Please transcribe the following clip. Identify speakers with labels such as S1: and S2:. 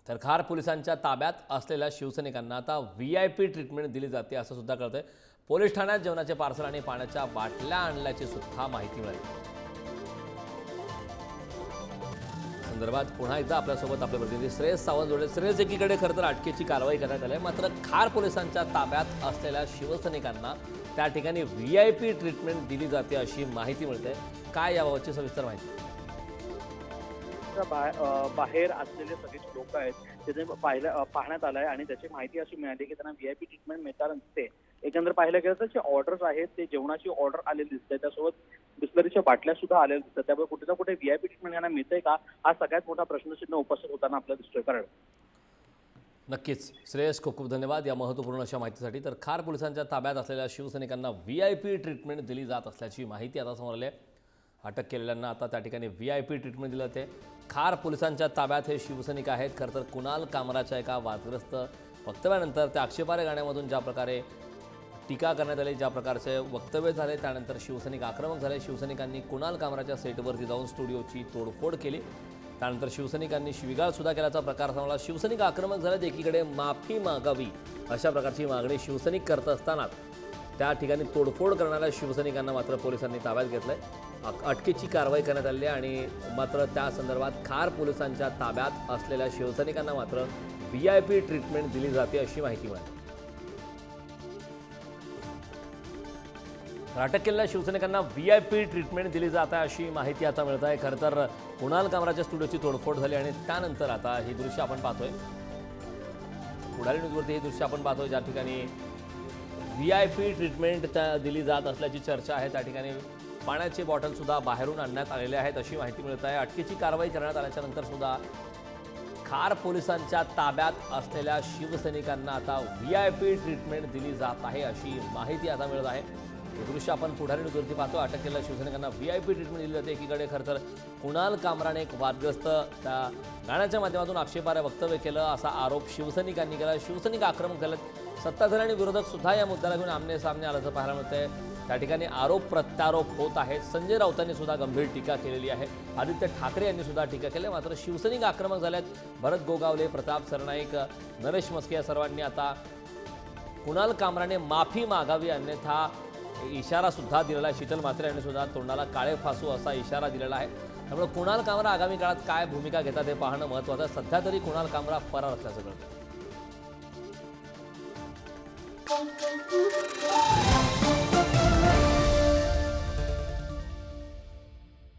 S1: तर खार पोलिसांच्या ताब्यात असलेल्या शिवसैनिकांना आता VIP ट्रीटमेंट दिली जाते असं सुद्धा कळतंय। पोलीस ठाण्यात जेवणाचे पार्सल आणि पाण्याच्या बाटल्या आणल्याची सुद्धा माहिती मिळाली। संदर्भात पुन्हा एकदा आपल्यासोबत आपले प्रतिनिधी श्रेयस सावंत जोडले। श्रेयस, एकीकडे खरं तर अटकेची कारवाई करण्यात आली आहे, मात्र खार पोलिसांच्या ताब्यात असलेल्या शिवसैनिकांना त्या ठिकाणी VIP ट्रीटमेंट दिली जाते अशी माहिती मिळते। काय याबाबतची सविस्तर माहिती?
S2: बाहेर असलेले सगळे लोक आहेत तिथे पाहण्यात आलंय आणि त्याची माहिती अशी मिळाली की त्यांना VIP ट्रीटमेंट मिळताना दिसते। एकंदर पाहिलं गेलं तर जे ऑर्डर्स आहेत ते जेवणाची ऑर्डर आलेली दिसते, त्यासोबत बिस्लरीच्या बाटल्या सुद्धा आलेल्या दिसतात। त्यामुळे कुठे ना कुठे VIP ट्रीटमेंट यांना मिळते का, हा सगळ्यात मोठा प्रश्नचिन्ह उपस्थित होताना आपल्याला दिसतोय। कारण
S1: नक्कीच श्रेयस, खूप खूप धन्यवाद या महत्त्वपूर्ण अशा माहितीसाठी। तर खार पोलिसांच्या ताब्यात असलेल्या शिवसैनिकांना VIP ट्रीटमेंट दिली जात असल्याची माहिती आता समोर आली आहे। अटक केलेल्यांना आता त्या ठिकाणी VIP ट्रीटमेंट दिलं जाते। खार पोलिसांच्या ताब्यात हे शिवसैनिक आहेत। खरं तर कुणाल कामराच्या एका वादग्रस्त वक्तव्यानंतर त्या आक्षेपार्ह गाण्यामधून ज्या प्रकारे टीका करण्यात आली, ज्या प्रकारचे वक्तव्य झाले, त्यानंतर शिवसैनिक आक्रमक झाले। शिवसैनिकांनी कुणाल कामराच्या सेटवरती जाऊन स्टुडिओची तोडफोड केली। त्यानंतर शिवसैनिकांनी शिवीगाळ सुद्धा केल्याचा प्रकार समोर आला। शिवसैनिक आक्रमक झाले, एकीकडे माफी मागावी अशा प्रकारची मागणी शिवसैनिक करत असताना त्या ठिकाणी तोडफोड करणाऱ्या शिवसैनिकांना मात्र पोलिसांनी ताब्यात घेतलंय। अटकेची कारवाई करण्यात आली आहे आणि मात्र त्या संदर्भात खार पोलिसांच्या ताब्यात असलेल्या शिवसैनिकांना मात्र VIP ट्रीटमेंट दिली जाते अशी माहिती मिळाली। अटक केलेल्या शिवसैनिकांना VIP ट्रीटमेंट दिली जात आहे अशी माहिती आता मिळत आहे। खरं तर कुणाल कामराच्या स्टुडिओची तोडफोड झाली आणि त्यानंतर आता ही दृश्य आपण पाहतोय, पुढारी न्यूजवरती हे दृश्य आपण पाहतोय, ज्या ठिकाणी VIP ट्रीटमेंट दिली जात असल्याची चर्चा आहे। त्या ठिकाणी पाण्याचे बॉटल सुद्धा बाहेरून आणण्यात आलेले आहेत अशी माहिती मिळत आहे। अटकेची कारवाई करण्यात आल्याच्या नंतर सुद्धा खार पोलिसांच्या ताब्यात असलेल्या शिवसैनिकांना आता VIP ट्रीटमेंट दिली जात आहे अशी माहिती आता मिळत आहे। हे दृश्य आपण पुढारी न्यूजवरती पाहतो। अटक केलेल्या शिवसैनिकांना VIP ट्रीटमेंट दिली जाते। एकीकडे खरं तर कुणाल कामराने एक वादग्रस्त त्या गाण्याच्या माध्यमातून आक्षेपार्ह वक्तव्य केलं असा आरोप शिवसैनिकांनी केला। शिवसैनिक आक्रमक झालेत। सत्ताधारी आणि विरोधक सुद्धा या मुद्द्याला घेऊन आमने सामने आल्याचं पाहायला मिळतंय। त्या ठिकाणी आरोप प्रत्यारोप होत आहेत। संजय राऊतांनी सुद्धा गंभीर टीका केलेली आहे। आदित्य ठाकरे यांनी सुद्धा टीका केली। मात्र शिवसैनिक आक्रमक झालेत। भरत गोगावले, प्रताप सरनाईक, नरेश मस्के या सर्वांनी आता कुणाल कामराने माफी मागावी अन्यथा इशारा सुद्धा दिलेला आहे। शीतल म्हात्रे यांनी सुद्धा तोंडाला काळे फासू असा इशारा दिलेला आहे। त्यामुळे कुणाल कामरा आगामी काळात काय भूमिका घेतात हे पाहणं महत्त्वाचं आहे। सध्या तरी कुणाल कामरा फरार असल्याचं कळतं।